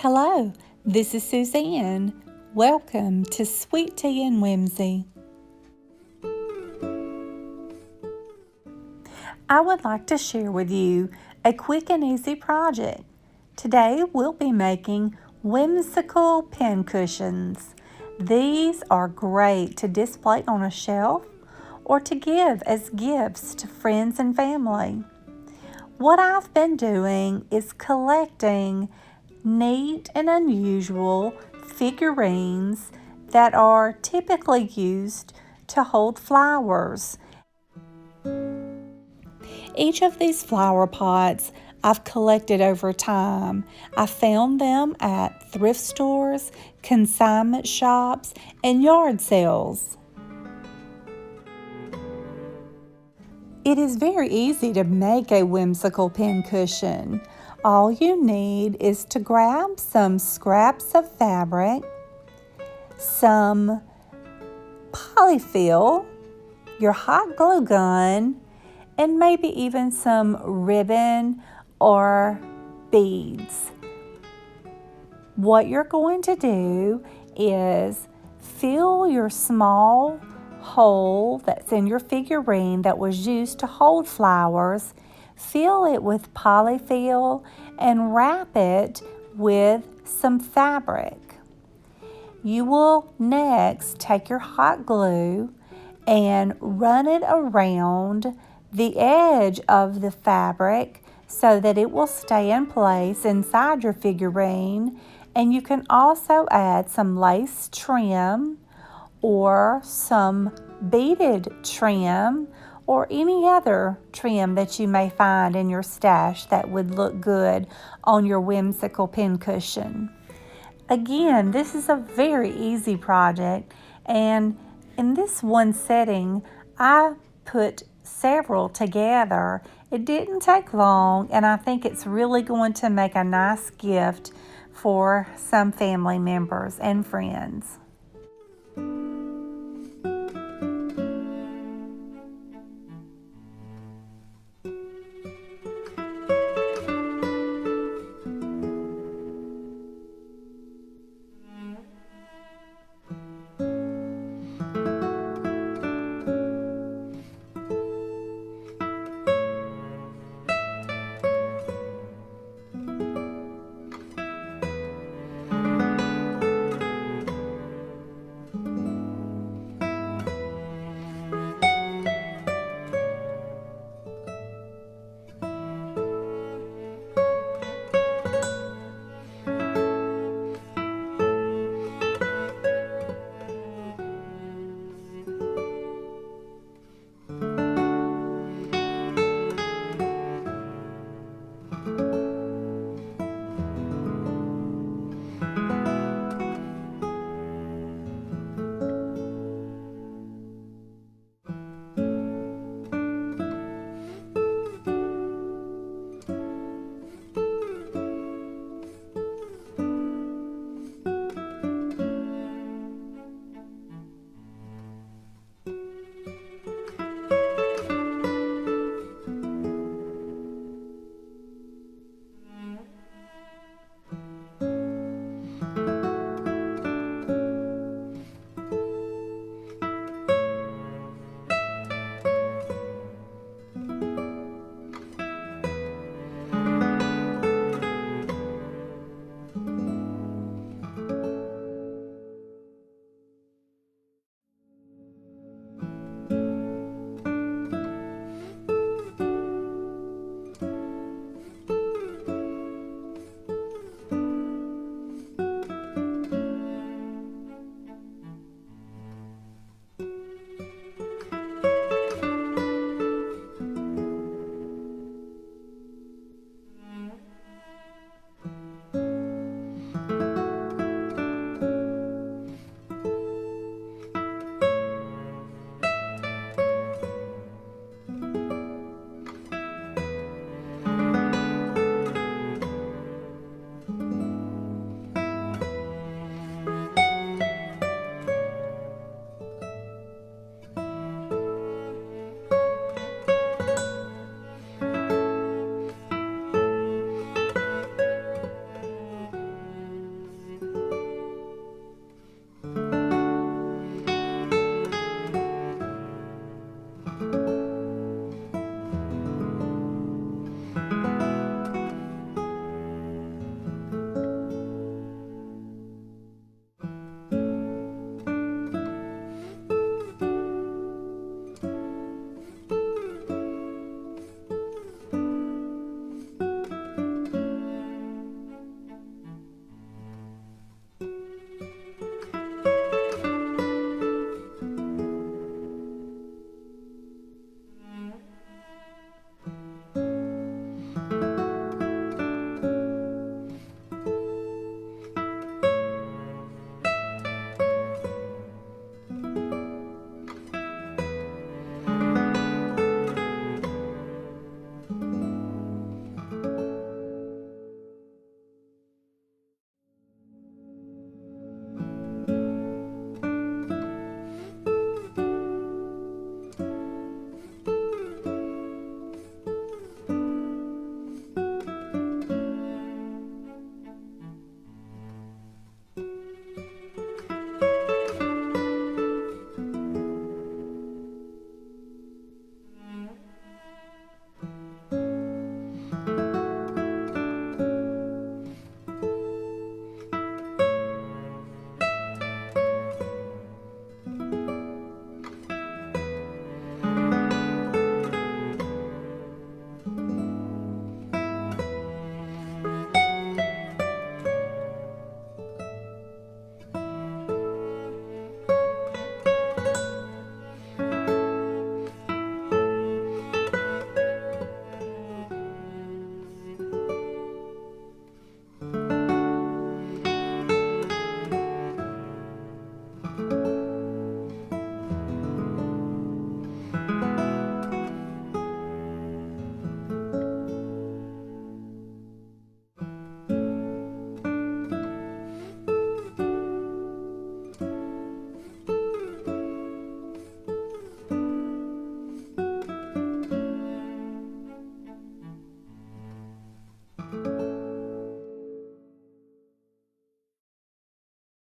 Hello, this is Suzanne. Welcome to Sweet Tea and Whimsy. I would like to share with you a quick and easy project. Today we'll be making whimsical pin cushions. These are great to display on a shelf or to give as gifts to friends and family. What I've been doing is collecting neat and unusual figurines that are typically used to hold flowers. Each of these flower pots I've collected over time. I found them at thrift stores, consignment shops, and yard sales. It is very easy to make a whimsical pin cushion. All you need is to grab some scraps of fabric, some polyfill, your hot glue gun, and maybe even some ribbon or beads. What you're going to do is fill your small hole that's in your figurine that was used to hold flowers, fill it with polyfill and wrap it with some fabric. You will next take your hot glue and run it around the edge of the fabric so that it will stay in place inside your figurine, and you can also add some lace trim or some beaded trim or any other trim that you may find in your stash that would look good on your whimsical pin cushion. Again, this is a very easy project, and in this one setting, I put several together. It didn't take long, and I think it's really going to make a nice gift for some family members and friends.